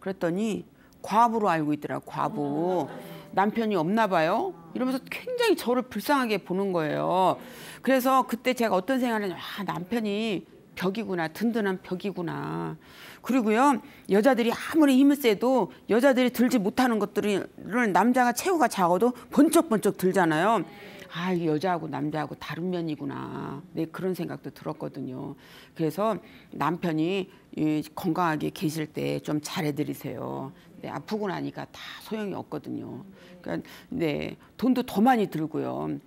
그랬더니 과부로 알고 있더라고요. 과부. 남편이 없나 봐요. 이러면서 굉장히 저를 불쌍하게 보는 거예요. 그래서 그때 제가 어떤 생각을 했냐면 남편이 벽이구나. 든든한 벽이구나. 그리고요. 여자들이 아무리 힘을 세도 여자들이 들지 못하는 것들을 남자가 체구가 작아도 번쩍번쩍 들잖아요. 이 여자하고 남자하고 다른 면이구나. 네, 그런 생각도 들었거든요. 그래서 남편이 건강하게 계실 때 좀 잘해드리세요. 네, 아프고 나니까 다 소용이 없거든요. 그러니까 네, 돈도 더 많이 들고요.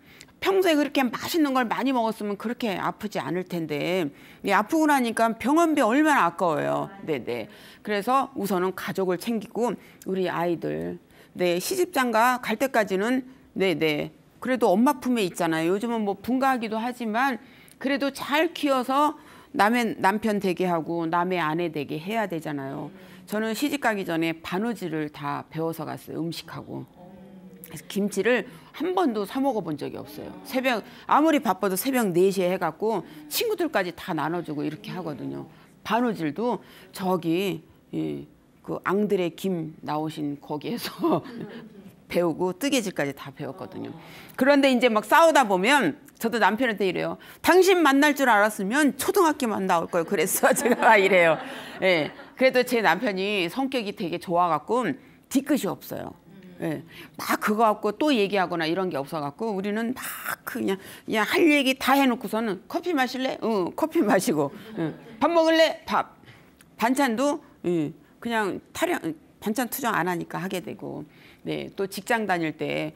평소에 그렇게 맛있는 걸 많이 먹었으면 그렇게 아프지 않을 텐데 아프고 나니까 병원비 얼마나 아까워요. 네네. 그래서 우선은 가족을 챙기고 우리 아이들 시집장가 갈 때까지는 네네. 그래도 엄마 품에 있잖아요. 요즘은 뭐 분가하기도 하지만 그래도 잘 키워서 남의 남편 되게 하고 남의 아내 되게 해야 되잖아요. 저는 시집 가기 전에 바느질을 다 배워서 갔어요. 음식하고. 그래서 김치를 한 번도 사 먹어본 적이 없어요. 아무리 바빠도 새벽 4시에 해갖고 친구들까지 다 나눠주고 이렇게 하거든요. 바느질도 저기 그 앙드레 김 나오신 거기에서 배우고 뜨개질까지 다 배웠거든요. 그런데 이제 막 싸우다 보면 저도 남편한테 이래요. 당신 만날 줄 알았으면 초등학교만 나올 걸 그랬어. 제가 이래요. 예. 그래도 제 남편이 성격이 되게 좋아갖고 뒤끝이 없어요. 예. 막 그거 갖고 또 얘기하거나 이런 게 없어갖고 우리는 막 그냥 할 얘기 다 해놓고서는 커피 마실래? 응, 커피 마시고. 밥 먹을래? 밥. 반찬도 그냥 반찬 투정 안 하니까 하게 되고. 네, 또 직장 다닐 때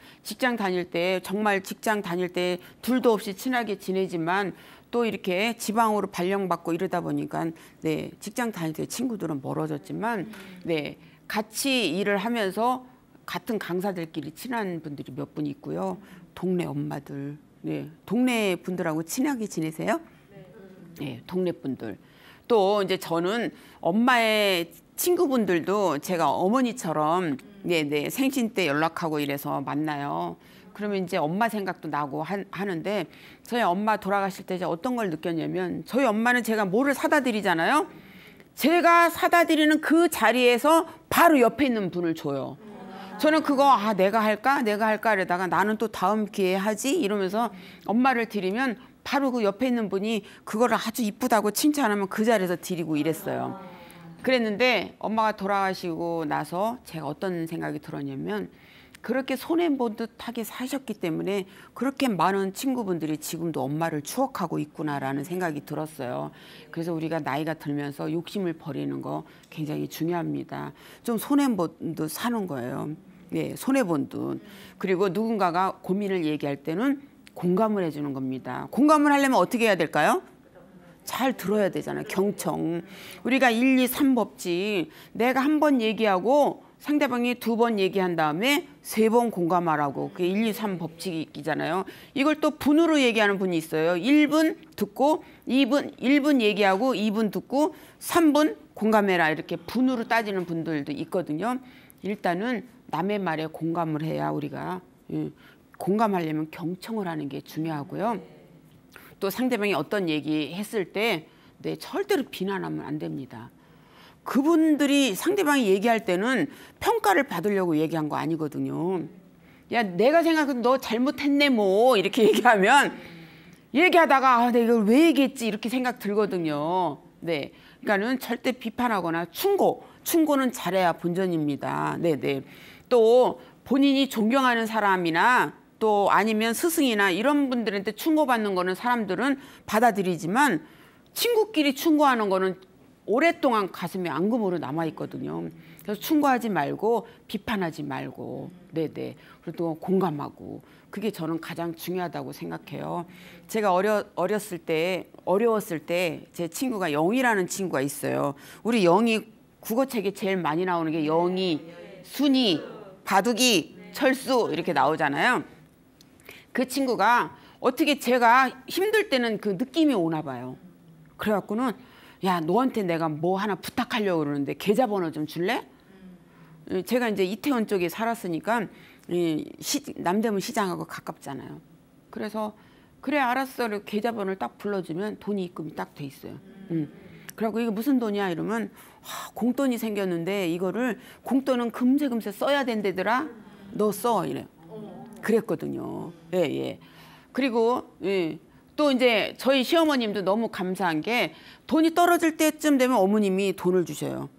정말 직장 다닐 때 둘도 없이 친하게 지내지만 또 이렇게 지방으로 발령받고 이러다 보니까 네, 직장 다닐 때 친구들은 멀어졌지만 네, 같이 일을 하면서 같은 강사들끼리 친한 분들이 몇 분 있고요. 동네 엄마들, 네, 동네 분들하고 친하게 지내세요? 네, 동네 분들. 또 이제 저는 엄마의 친구분들도 제가 어머니처럼 네네 생신 때 연락하고 이래서 만나요. 그러면 이제 엄마 생각도 나고 하는데 저희 엄마 돌아가실 때 제가 어떤 걸 느꼈냐면 저희 엄마는 제가 뭐를 사다 드리잖아요. 제가 사다 드리는 그 자리에서 바로 옆에 있는 분을 줘요. 저는 그거 내가 할까 이러다가 나는 또 다음 기회에 하지 이러면서 엄마를 드리면 바로 그 옆에 있는 분이 그거를 아주 이쁘다고 칭찬하면 그 자리에서 드리고 이랬어요. 그랬는데 엄마가 돌아가시고 나서 제가 어떤 생각이 들었냐면 그렇게 손해보듯하게 사셨기 때문에 그렇게 많은 친구분들이 지금도 엄마를 추억하고 있구나라는 생각이 들었어요. 그래서 우리가 나이가 들면서 욕심을 버리는 거 굉장히 중요합니다. 좀 손해본 듯 사는 거예요. 네, 손해본 듯. 그리고 누군가가 고민을 얘기할 때는 공감을 해주는 겁니다. 공감을 하려면 어떻게 해야 될까요? 잘 들어야 되잖아요. 경청. 우리가 1, 2, 3법칙. 내가 한 번 얘기하고 상대방이 2번 얘기한 다음에 3번 공감하라고. 그게 1, 2, 3법칙이잖아요. 이걸 또 분으로 얘기하는 분이 있어요. 1분 듣고 1분 얘기하고 2분 듣고 3분 공감해라. 이렇게 분으로 따지는 분들도 있거든요. 일단은 남의 말에 공감을 해야 우리가 공감하려면 경청을 하는 게 중요하고요. 또 상대방이 어떤 얘기 했을 때 절대로 비난하면 안 됩니다. 그분들이 상대방이 얘기할 때는 평가를 받으려고 얘기한 거 아니거든요. 야, 내가 생각해도 너 잘못했네 뭐 이렇게 얘기하면 얘기하다가 내가 이걸 왜 얘기했지 이렇게 생각 들거든요. 네, 그러니까는 절대 비판하거나 충고는 잘해야 본전입니다. 네네. 또 본인이 존경하는 사람이나 또 아니면 스승이나 이런 분들한테 충고받는 거는 사람들은 받아들이지만 친구끼리 충고하는 거는 오랫동안 가슴에 앙금으로 남아있거든요. 그래서 충고하지 말고 비판하지 말고 네네 그래도 공감하고 그게 저는 가장 중요하다고 생각해요. 제가 어렸을 때 어려웠을 때 제 친구가 영희라는 친구가 있어요. 우리 영희 국어책에 제일 많이 나오는 게 영희, 순희, 바둑이, 철수 이렇게 나오잖아요. 그 친구가 어떻게 제가 힘들 때는 그 느낌이 오나 봐요. 그래갖고는 야 너한테 내가 뭐 하나 부탁하려고 그러는데 계좌번호 좀 줄래? 제가 이제 이태원 쪽에 살았으니까 남대문 시장하고 가깝잖아요. 그래서 그래 알았어. 계좌번호를 딱 불러주면 돈이 입금이 딱 돼 있어요. 그래갖고 이게 무슨 돈이야 이러면 공돈이 생겼는데 이거를 공돈은 금세 써야 된대더라. 너 써 이래요. 그랬거든요. 예, 예. 그리고 또 이제 저희 시어머님도 너무 감사한 게 돈이 떨어질 때쯤 되면 어머님이 돈을 주셔요.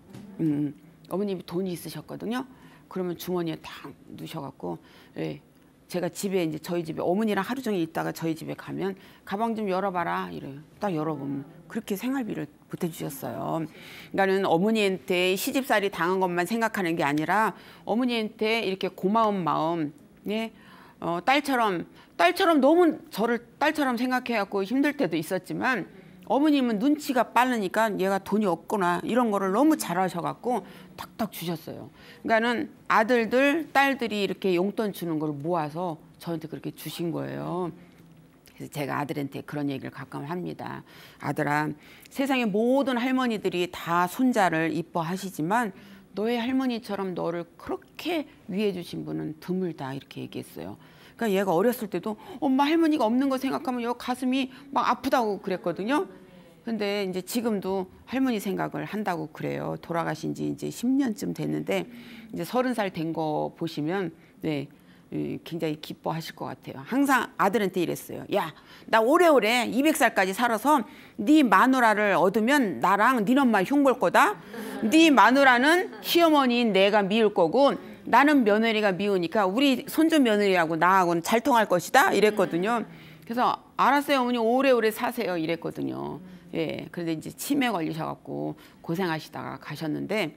어머님이 돈이 있으셨거든요. 그러면 주머니에 딱 넣으셔갖고 예. 제가 집에 이제 저희 집에 어머니랑 하루 종일 있다가 저희 집에 가면 가방 좀 열어봐라 이래요. 딱 열어보면 그렇게 생활비를 보태주셨어요. 그러니까는 어머니한테 시집살이 당한 것만 생각하는 게 아니라 어머니한테 이렇게 고마운 마음, 예, 딸처럼 너무 저를 딸처럼 생각해갖고 힘들 때도 있었지만 어머님은 눈치가 빠르니까 얘가 돈이 없구나 이런 거를 너무 잘하셔갖고 탁탁 주셨어요. 그러니까는 아들들, 딸들이 이렇게 용돈 주는 걸 모아서 저한테 그렇게 주신 거예요. 그래서 제가 아들한테 그런 얘기를 가끔 합니다. 아들아, 세상의 모든 할머니들이 다 손자를 이뻐하시지만 너의 할머니처럼 너를 그렇게 위해 주신 분은 드물다 이렇게 얘기했어요. 그러니까 얘가 어렸을 때도 엄마 할머니가 없는 거 생각하면 여 가슴이 막 아프다고 그랬거든요. 근데 이제 지금도 할머니 생각을 한다고 그래요. 돌아가신 지 이제 10년쯤 됐는데 이제 30살 된 거 보시면 네, 굉장히 기뻐하실 것 같아요. 항상 아들한테 이랬어요. 야, 나 오래오래 200살까지 살아서 네 마누라를 얻으면 나랑 네 엄마 흉볼 거다. 네 마누라는 시어머니인 내가 미울 거고 나는 며느리가 미우니까 우리 손주 며느리하고 나하고는 잘 통할 것이다 이랬거든요. 그래서 알았어요 어머니 오래오래 사세요 이랬거든요. 예, 그런데 이제 치매 걸리셔갖고 고생하시다가 가셨는데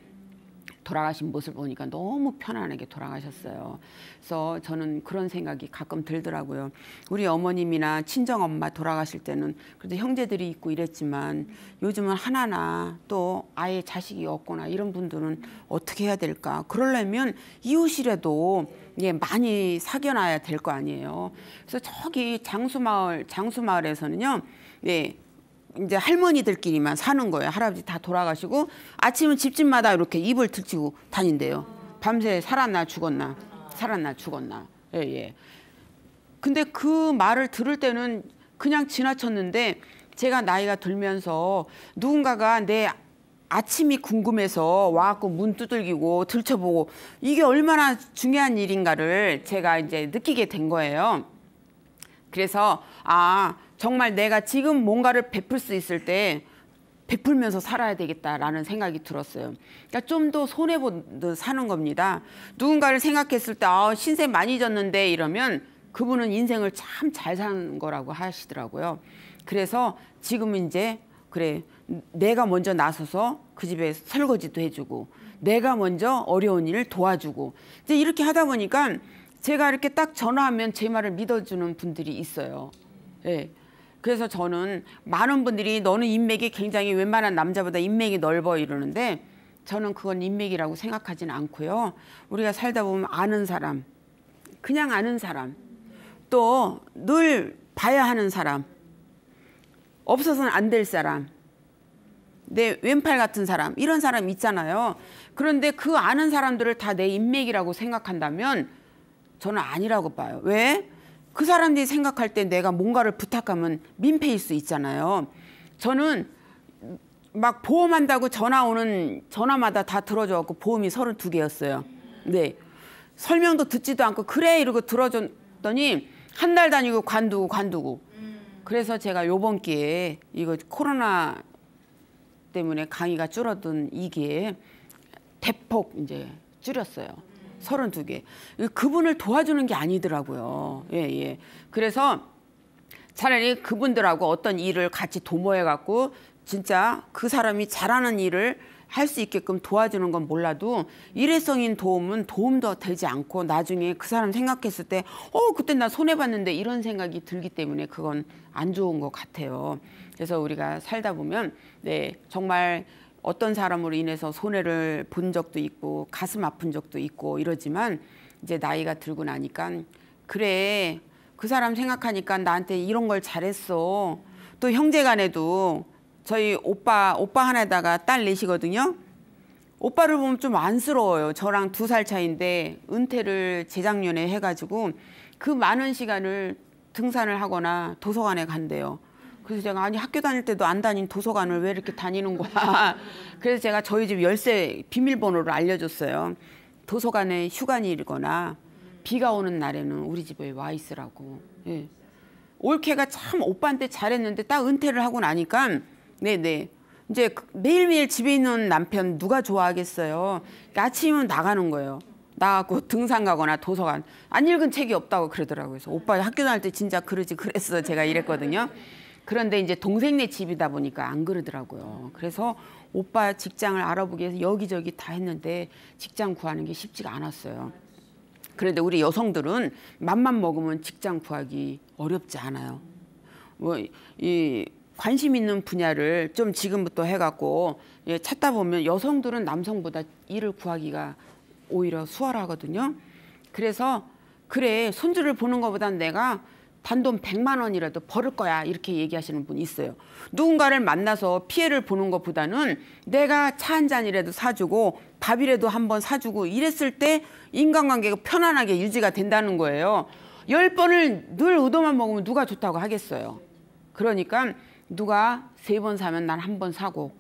돌아가신 모습을 보니까 너무 편안하게 돌아가셨어요. 그래서 저는 그런 생각이 가끔 들더라고요. 우리 어머님이나 친정엄마 돌아가실 때는 그래도 형제들이 있고 이랬지만 요즘은 하나나 또 아예 자식이 없거나 이런 분들은 어떻게 해야 될까? 그러려면 이웃이라도 예, 많이 사귀어놔야 될 거 아니에요. 그래서 저기 장수마을에서는요. 예, 이제 할머니들끼리만 사는 거예요. 할아버지 다 돌아가시고 아침은 집집마다 이렇게 이불 들치고 다닌대요. 밤새 살았나 죽었나 살았나 죽었나. 예, 예. 근데 그 말을 들을 때는 그냥 지나쳤는데 제가 나이가 들면서 누군가가 내 아침이 궁금해서 와갖고 문 두들기고 들춰보고 이게 얼마나 중요한 일인가를 제가 이제 느끼게 된 거예요. 그래서 정말 내가 지금 뭔가를 베풀 수 있을 때 베풀면서 살아야 되겠다라는 생각이 들었어요. 그러니까 좀 더 손해보듯 사는 겁니다. 누군가를 생각했을 때 신세 많이 졌는데 이러면 그분은 인생을 참 잘 산 거라고 하시더라고요. 그래서 지금은 이제 그래 내가 먼저 나서서 그 집에 설거지도 해주고 내가 먼저 어려운 일을 도와주고 이제 이렇게 하다 보니까 제가 이렇게 딱 전화하면 제 말을 믿어주는 분들이 있어요. 예. 그래서 저는 많은 분들이 너는 인맥이 굉장히 웬만한 남자보다 인맥이 넓어 이러는데 저는 그건 인맥이라고 생각하지는 않고요. 우리가 살다 보면 아는 사람, 그냥 아는 사람, 또 늘 봐야 하는 사람, 없어서는 안 될 사람, 내 왼팔 같은 사람 이런 사람 있잖아요. 그런데 그 아는 사람들을 다 내 인맥이라고 생각한다면 저는 아니라고 봐요. 왜? 그 사람들이 생각할 때 내가 뭔가를 부탁하면 민폐일 수 있잖아요. 저는 막 보험한다고 전화 오는 전화마다 다 들어줘갖고 보험이 32개였어요. 네. 설명도 듣지도 않고 그래 이러고 들어줬더니 한 달 다니고 관두고. 그래서 제가 요번 기회에 이거 코로나 때문에 강의가 줄어든 이 기회에 대폭 이제 줄였어요. 32개. 그분을 도와주는 게 아니더라고요. 예, 예. 그래서 차라리 그분들하고 어떤 일을 같이 도모해갖고 진짜 그 사람이 잘하는 일을 할 수 있게끔 도와주는 건 몰라도 일회성인 도움은 도움도 되지 않고 나중에 그 사람 생각했을 때 그때 나 손해봤는데 이런 생각이 들기 때문에 그건 안 좋은 것 같아요. 그래서 우리가 살다 보면 네 정말 어떤 사람으로 인해서 손해를 본 적도 있고 가슴 아픈 적도 있고 이러지만 이제 나이가 들고 나니까 그래 그 사람 생각하니까 나한테 이런 걸 잘했어. 또 형제간에도 저희 오빠 하나에다가 딸 넷이거든요. 오빠를 보면 좀 안쓰러워요. 저랑 2살 차이인데 은퇴를 재작년에 해가지고 그 많은 시간을 등산을 하거나 도서관에 간대요. 그래서 제가 아니 학교 다닐 때도 안 다닌 도서관을 왜 이렇게 다니는 거야. 그래서 제가 저희 집 열쇠 비밀번호를 알려줬어요. 도서관에 휴관이거나 비가 오는 날에는 우리 집에 와 있으라고. 예. 올케가 참 오빠한테 잘했는데 딱 은퇴를 하고 나니까 네네 이제 매일매일 집에 있는 남편 누가 좋아하겠어요. 아침이면 나가는 거예요. 나가고 등산 가거나 도서관 안 읽은 책이 없다고 그러더라고요. 그래서 오빠 학교 다닐 때 진짜 그러지 그랬어 제가 이랬거든요. 그런데 이제 동생네 집이다 보니까 안 그러더라고요. 그래서 오빠 직장을 알아보기 위해서 여기저기 다 했는데 직장 구하는 게 쉽지가 않았어요. 그런데 우리 여성들은 맘만 먹으면 직장 구하기 어렵지 않아요. 뭐 이 관심 있는 분야를 좀 지금부터 해갖고 찾다 보면 여성들은 남성보다 일을 구하기가 오히려 수월하거든요. 그래서 그래 손주를 보는 것보단 내가 단돈 100만 원이라도 벌을 거야 이렇게 얘기하시는 분이 있어요. 누군가를 만나서 피해를 보는 것보다는 내가 차 한 잔이라도 사주고 밥이라도 한번 사주고 이랬을 때 인간관계가 편안하게 유지가 된다는 거예요. 10번을 늘 우도만 먹으면 누가 좋다고 하겠어요. 그러니까 누가 3번 사면 난 1번 사고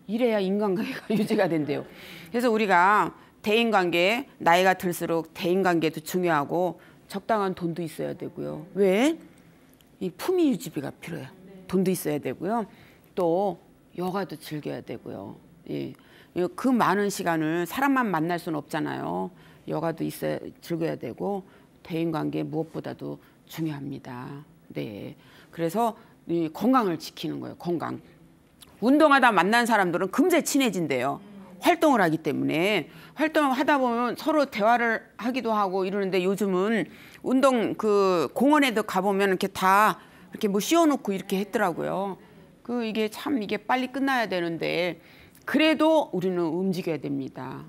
이래야 인간관계가 유지가 된대요. 그래서 우리가 대인관계 나이가 들수록 대인관계도 중요하고 적당한 돈도 있어야 되고요. 왜? 이 품위 유지비가 필요해요. 돈도 있어야 되고요. 또 여가도 즐겨야 되고요. 예. 그 많은 시간을 사람만 만날 수는 없잖아요. 여가도 있어야 즐겨야 되고 대인관계 무엇보다도 중요합니다. 네. 그래서 이 건강을 지키는 거예요. 건강. 운동하다 만난 사람들은 금세 친해진대요. 활동을 하기 때문에 활동을 하다 보면 서로 대화를 하기도 하고 이러는데 요즘은 운동 그 공원에도 가보면 이렇게 다 이렇게 뭐 씌워놓고 이렇게 했더라고요. 이게 참 이게 빨리 끝나야 되는데 그래도 우리는 움직여야 됩니다.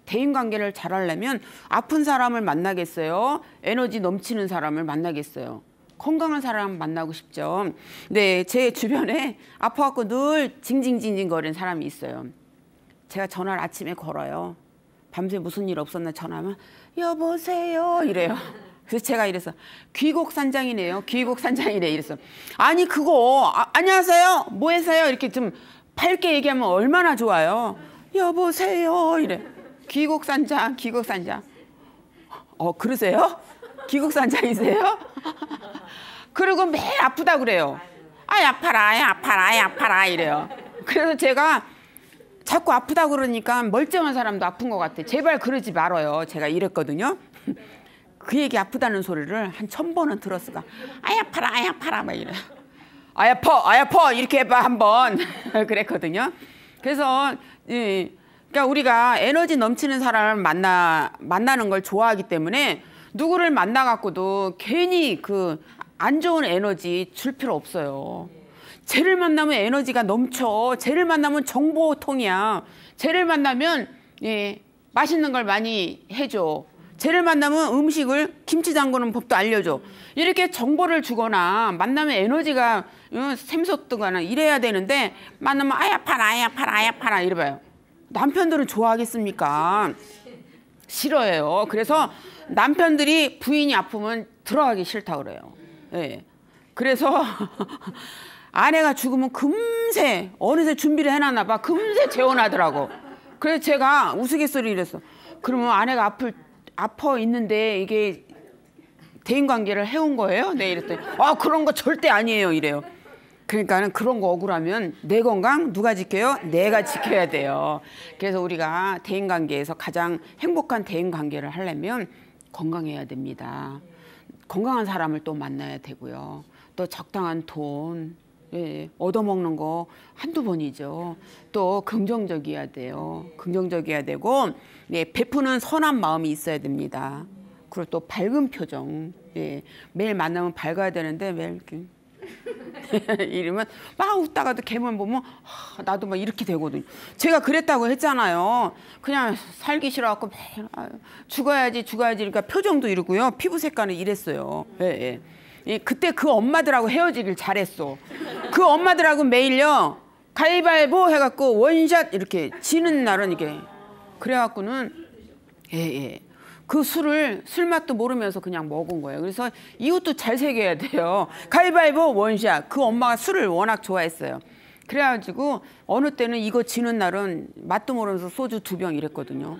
대인관계를 잘 하려면 아픈 사람을 만나겠어요? 에너지 넘치는 사람을 만나겠어요? 건강한 사람 만나고 싶죠. 네, 제 주변에 아파갖고 늘 징징징징 거리는 사람이 있어요. 제가 전화를 아침에 걸어요. 밤새 무슨 일 없었나 전화하면 여보세요 이래요. 그래서 제가 이래서 귀곡산장이네요. 귀곡산장이래 이래서 아니 그거 안녕하세요 뭐 해서요 이렇게 좀 밝게 얘기하면 얼마나 좋아요. 여보세요 이래. 귀곡산장 귀곡산장. 그러세요? 귀곡산장이세요? 그리고 매일 아프다 그래요. 아파라 이래요. 그래서 제가 자꾸 아프다 그러니까 멀쩡한 사람도 아픈 것 같아. 제발 그러지 말아요. 제가 이랬거든요. 그 얘기 아프다는 소리를 한 1000번은 들었을까. 아파라 막 이래. 아파 이렇게 해봐 한번. 그랬거든요. 그래서 그러니까 우리가 에너지 넘치는 사람을 만나는 걸 좋아하기 때문에 누구를 만나갖고도 괜히 그 안 좋은 에너지 줄 필요 없어요. 쟤를 만나면 에너지가 넘쳐. 쟤를 만나면 정보통이야. 쟤를 만나면 맛있는 걸 많이 해줘. 쟤를 만나면 음식을 김치 담그는 법도 알려줘. 이렇게 정보를 주거나 만나면 에너지가 샘솟거나 이래야 되는데 만나면 아야파라 이래봐요. 남편들은 좋아하겠습니까? 싫어해요. 그래서 남편들이 부인이 아프면 들어가기 싫다 그래요. 예. 그래서 아내가 죽으면 금세 어느새 준비를 해놨나 봐. 금세 재혼하더라고. 그래서 제가 우스갯소리 이랬어. 그러면 아내가 아파 있는데 이게 대인관계를 해온 거예요? 네 이랬더니 그런 거 절대 아니에요 이래요. 그러니까는 그런 거 억울하면 내 건강 누가 지켜요? 내가 지켜야 돼요. 그래서 우리가 대인관계에서 가장 행복한 대인관계를 하려면 건강해야 됩니다. 건강한 사람을 또 만나야 되고요. 또 적당한 돈, 예, 얻어먹는 거 한두 번이죠. 또 긍정적이어야 돼요. 긍정적이어야 되고, 네, 베푸는 선한 마음이 있어야 됩니다. 그리고 또 밝은 표정. 예, 매일 만나면 밝아야 되는데 매일 이렇게 이러면 막 웃다가도 걔만 보면 나도 막 이렇게 되거든요. 제가 그랬다고 했잖아요. 그냥 살기 싫어갖고 매일 죽어야지 그러니까 표정도 이러고요. 피부 색깔은 이랬어요. 예, 예. 예, 그때 그 엄마들하고 헤어지길 잘했어. 그 엄마들하고 매일요 가위바위보 해갖고 원샷 이렇게 지는 날은 이게 그래갖고는 예. 그 술 맛도 모르면서 그냥 먹은 거예요. 그래서 이웃도 잘 새겨야 돼요. 가위바위보 원샷. 그 엄마가 술을 워낙 좋아했어요. 그래가지고 어느 때는 이거 지는 날은 맛도 모르면서 소주 2병 이랬거든요.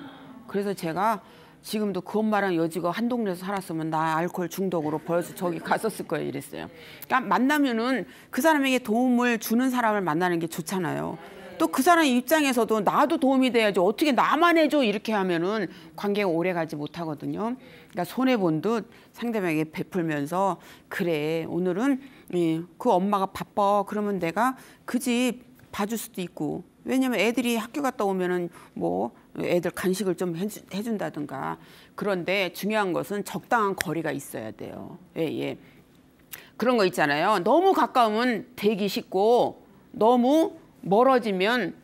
그래서 제가 지금도 그 엄마랑 여지가 한 동네에서 살았으면 나 알코올 중독으로 벌써 저기 갔었을 거예요 이랬어요. 그러니까 만나면은 그 사람에게 도움을 주는 사람을 만나는 게 좋잖아요. 또 그 사람 입장에서도 나도 도움이 돼야지 어떻게 나만 해줘 이렇게 하면은 관계가 오래 가지 못하거든요. 그러니까 손해본 듯 상대방에게 베풀면서 그래 오늘은 그 엄마가 바빠 그러면 내가 그 집 봐줄 수도 있고 왜냐면 애들이 학교 갔다 오면은 뭐 애들 간식을 좀 해준다든가 그런데 중요한 것은 적당한 거리가 있어야 돼요. 예. 그런 거 있잖아요. 너무 가까우면 되기 쉽고 너무 멀어지면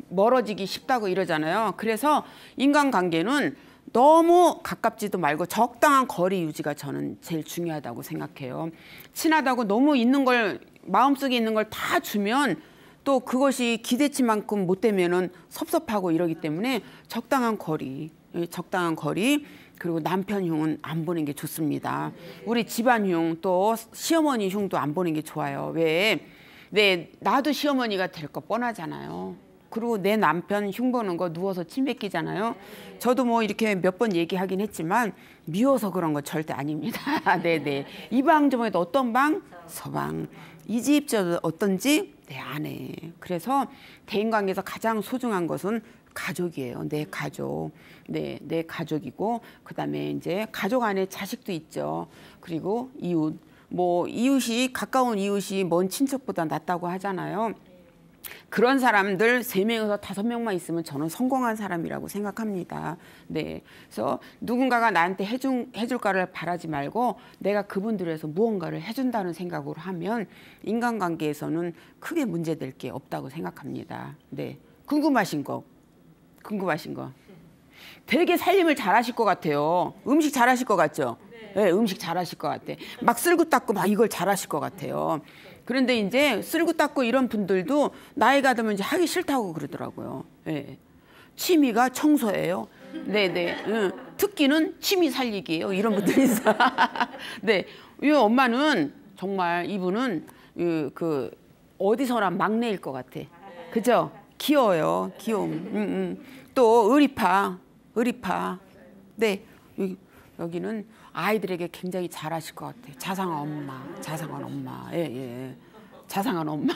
멀어지기 쉽다고 이러잖아요. 그래서 인간관계는 너무 가깝지도 말고 적당한 거리 유지가 저는 제일 중요하다고 생각해요. 친하다고 너무 있는 걸 마음속에 있는 걸 다 주면 또 그것이 기대치만큼 못 되면은 섭섭하고 이러기 때문에 적당한 거리 그리고 남편 흉은 안 보는 게 좋습니다. 우리 집안 흉 또 시어머니 흉도 안 보는 게 좋아요. 왜? 네, 나도 시어머니가 될 거 뻔하잖아요. 그리고 내 남편 흉 보는 거 누워서 침 뱉기잖아요. 저도 뭐 이렇게 몇 번 얘기하긴 했지만 미워서 그런 거 절대 아닙니다. 네네. 이 방 저방에도 어떤 방? 서방. 이 집 저 어떤 집? 내 아내. 그래서 대인관계에서 가장 소중한 것은 가족이에요. 내 가족. 네, 내 가족이고 그다음에 이제 가족 안에 자식도 있죠. 그리고 이웃. 뭐 이웃이 가까운 이웃이 먼 친척보다 낫다고 하잖아요. 그런 사람들 3명에서 5명만 있으면 저는 성공한 사람이라고 생각합니다. 네, 그래서 누군가가 나한테 해줄까를 바라지 말고 내가 그분들에서 무언가를 해준다는 생각으로 하면 인간관계에서는 크게 문제될 게 없다고 생각합니다. 네, 궁금하신 거. 되게 살림을 잘하실 것 같아요. 음식 잘하실 것 같죠? 네, 음식 잘하실 것 같아. 막 쓸고 닦고 막 이걸 잘하실 것 같아요. 그런데 이제 쓸고 닦고 이런 분들도 나이가 들면 이제 하기 싫다고 그러더라고요. 네. 취미가 청소예요. 네네. 특기는 취미 살리기예요. 이런 분들이 있어. 네, 이 엄마는 정말 이분은 그 어디서나 막내일 것 같아. 그죠? 귀여워요. 귀여움. 또 의리파. 네, 여기는 아이들에게 굉장히 잘하실 것 같아요. 자상한 엄마. 예. 자상한 엄마.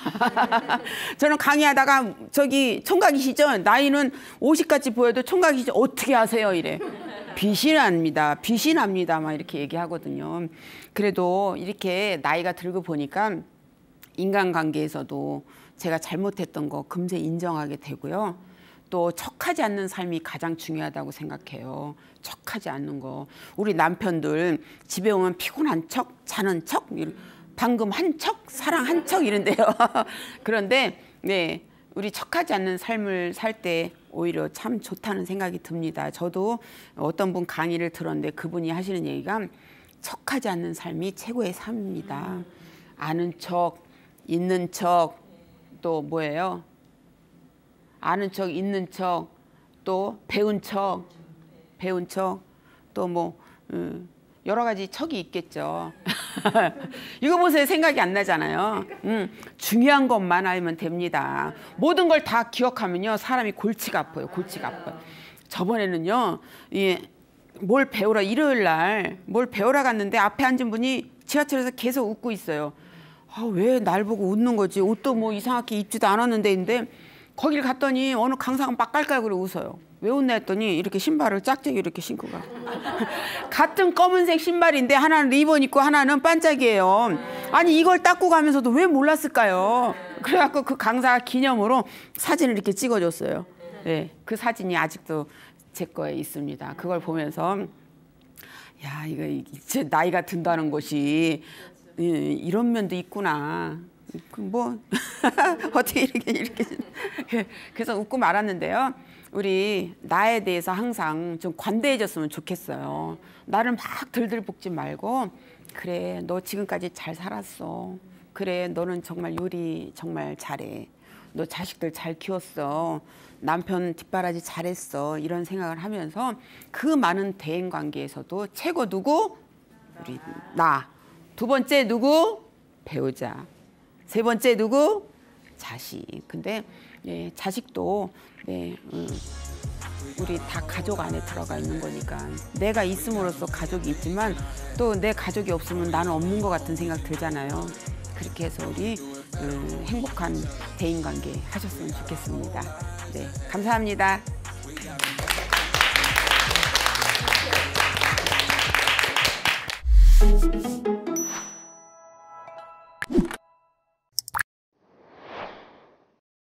저는 강의하다가 저기 총각이시죠? 나이는 50같이 보여도 총각이시죠? 어떻게 하세요? 이래. 비신합니다. 막 이렇게 얘기하거든요. 그래도 이렇게 나이가 들고 보니까 인간관계에서도 제가 잘못했던 거 금세 인정하게 되고요. 또 척하지 않는 삶이 가장 중요하다고 생각해요. 척하지 않는 거. 우리 남편들 집에 오면 피곤한 척, 자는 척, 방금 한 척, 사랑 한 척 이런데요. 그런데 네, 우리 척하지 않는 삶을 살 때 오히려 참 좋다는 생각이 듭니다. 저도 어떤 분 강의를 들었는데 그분이 하시는 얘기가 척하지 않는 삶이 최고의 삶입니다. 아는 척, 있는 척, 또 뭐예요? 아는 척, 있는 척, 또 배운 척, 또 뭐 여러 가지 척이 있겠죠. 이거 보세요. 생각이 안 나잖아요. 중요한 것만 알면 됩니다. 모든 걸 다 기억하면요. 사람이 골치가 아파요. 저번에는요. 뭘 배우러 일요일 날 뭘 배우러 갔는데 앞에 앉은 분이 지하철에서 계속 웃고 있어요. 왜 날 보고 웃는 거지? 옷도 뭐 이상하게 입지도 않았는데 거길 갔더니 어느 강사가 막 깔깔거리고 웃어요. 왜 웃나 했더니 이렇게 신발을 짝짝이 이렇게 신고 가. 같은 검은색 신발인데 하나는 리본 있고 하나는 반짝이에요. 아니 이걸 닦고 가면서도 왜 몰랐을까요? 그래갖고 그 강사 기념으로 사진을 이렇게 찍어줬어요. 네, 그 사진이 아직도 제 거에 있습니다. 그걸 보면서 야 이거 이제 나이가 든다는 것이 이런 면도 있구나. 뭐 어떻게 이렇게 그래서 웃고 말았는데요. 우리 나에 대해서 항상 좀 관대해졌으면 좋겠어요. 나를 막 들들 볶지 말고 그래 너 지금까지 잘 살았어. 그래 너는 정말 요리 정말 잘해. 너 자식들 잘 키웠어. 남편 뒷바라지 잘했어. 이런 생각을 하면서 그 많은 대인 관계에서도 최고 누구? 우리 나. 두 번째 누구? 배우자. 세 번째 누구? 자식. 근데 예, 자식도 네, 우리 다 가족 안에 들어가 있는 거니까 내가 있음으로써 가족이 있지만 또 내 가족이 없으면 나는 없는 것 같은 생각 들잖아요. 그렇게 해서 우리 행복한 대인관계 하셨으면 좋겠습니다. 네, 감사합니다.